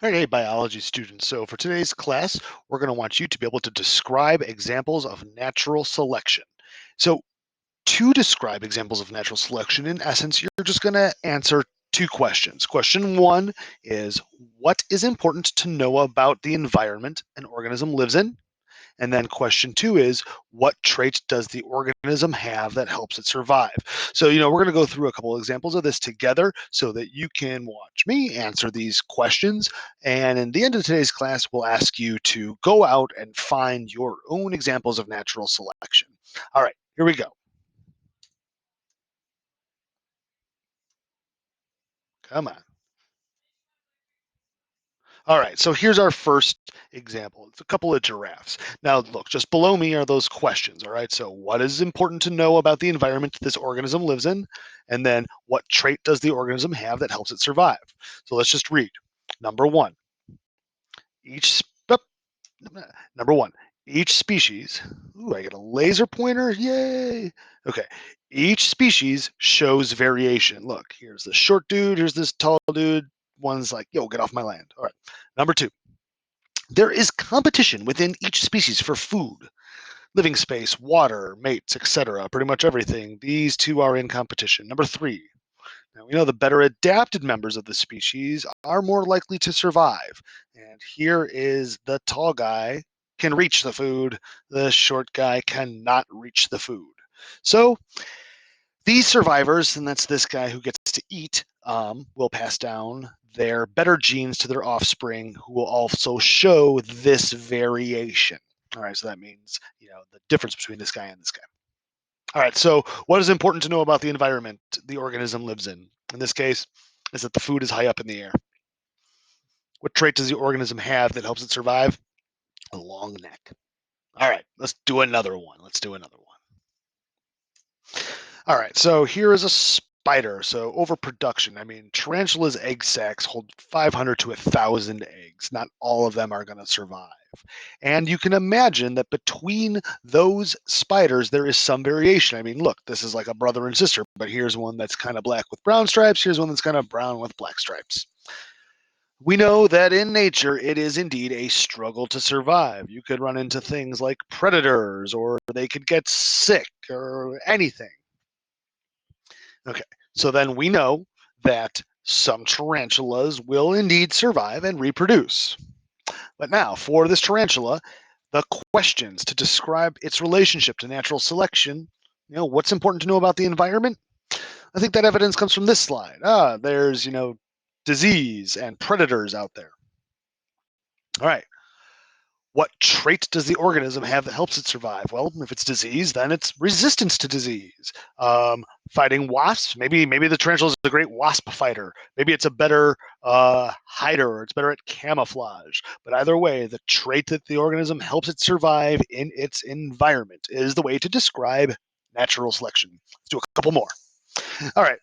All right, hey, biology students. So for today's class, we're going to want you to be able to describe examples of natural selection. So to describe examples of natural selection, in essence, you're just going to answer two questions. Question one is, what is important to know about the environment an organism lives in? And then question two is, what trait does the organism have that helps it survive? So, we're going to go through a couple of examples of this together so that you can watch me answer these questions. And in the end of today's class, we'll ask you to go out and find your own examples of natural selection. All right, here we go. Come on. All right, so here's our first example. It's a couple of giraffes. Now, look, just below me are those questions. All right, so what is important to know about the environment this organism lives in? And then what trait does the organism have that helps it survive? So let's just read. Number one, each, number one, each species, ooh, I get a laser pointer, yay. Okay, each species shows variation. Look, here's the short dude, here's this tall dude. One's like, yo, get off my land. All right, number two, there is competition within each species for food, living space, water, mates, etc. Pretty much everything. These two are in competition. Number three. Now we know the better adapted members of the species are more likely to survive. And here is the tall guy can reach the food. The short guy cannot reach the food. So these survivors, and that's this guy who gets to eat, will pass down their better genes to their offspring, who will also show this variation. All right, so that means the difference between this guy and this guy. All right, so what is important to know about the environment the organism lives in? In this case, is that the food is high up in the air. What trait does the organism have that helps it survive? A long neck. All right, let's do another one. Let's do another one. All right, so here is a spider. So overproduction. I mean, tarantulas' egg sacs hold 500 to 1,000 eggs. Not all of them are going to survive. And you can imagine that between those spiders, there is some variation. I mean, look, this is like a brother and sister, but here's one that's kind of black with brown stripes. Here's one that's kind of brown with black stripes. We know that in nature, it is indeed a struggle to survive. You could run into things like predators, or they could get sick, or anything. Okay, so then we know that some tarantulas will indeed survive and reproduce. But now, for this tarantula, the questions to describe its relationship to natural selection, what's important to know about the environment? I think that evidence comes from this slide. There's, disease and predators out there. All right. What trait does the organism have that helps it survive? Well, if it's disease, then it's resistance to disease. Fighting wasps, maybe the tarantula is a great wasp fighter. Maybe it's a better hider, or it's better at camouflage. But either way, the trait that the organism helps it survive in its environment is the way to describe natural selection. Let's do a couple more. All right.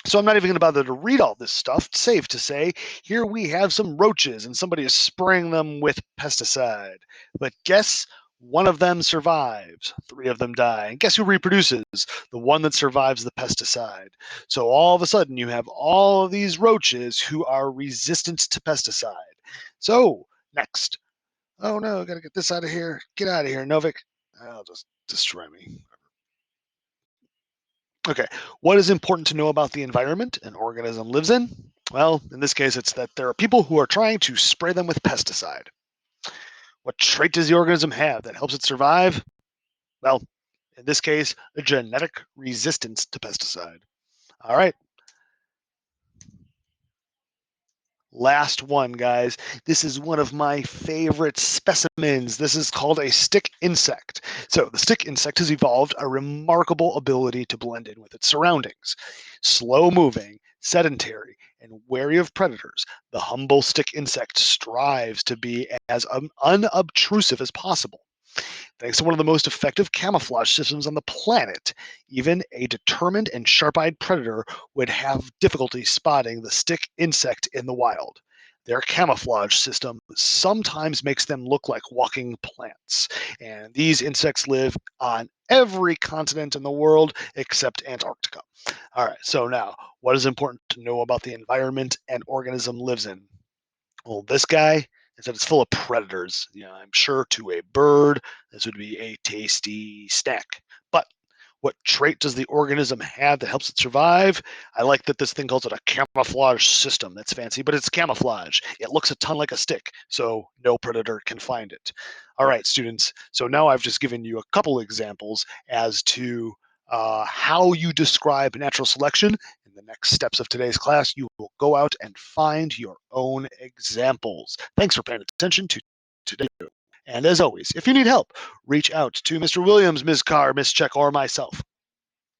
So I'm not even going to bother to read all this stuff. Safe to say, here we have some roaches and somebody is spraying them with pesticide. But guess one of them survives. Three of them die. And guess who reproduces? The one that survives the pesticide. So all of a sudden you have all of these roaches who are resistant to pesticide. So next. Oh no, I got to get this out of here. Get out of here, Novik. I'll just destroy me. Okay, what is important to know about the environment an organism lives in? Well, in this case, it's that there are people who are trying to spray them with pesticide. What trait does the organism have that helps it survive? Well, in this case, a genetic resistance to pesticide. All right, last one, guys. This is one of my favorite specimens. This is called a stick insect. So the stick insect has evolved a remarkable ability to blend in with its surroundings. Slow moving, sedentary, and wary of predators, the humble stick insect strives to be as unobtrusive as possible. Thanks to one of the most effective camouflage systems on the planet, even a determined and sharp-eyed predator would have difficulty spotting the stick insect in the wild. Their camouflage system sometimes makes them look like walking plants. And these insects live on every continent in the world except Antarctica. All right, so now, what is important to know about the environment an organism lives in? Well, this guy, is that it's full of predators. I'm sure to a bird, this would be a tasty snack. But what trait does the organism have that helps it survive? I like that this thing calls it a camouflage system. That's fancy, but it's camouflage. It looks a ton like a stick, so no predator can find it. All right, students. So now I've just given you a couple examples as to how you describe natural selection. In the next steps of today's class, you will go out and find your own examples. Thanks for paying attention to today. And as always, if you need help, reach out to Mr. Williams, Ms. Carr, Ms. Check, or myself.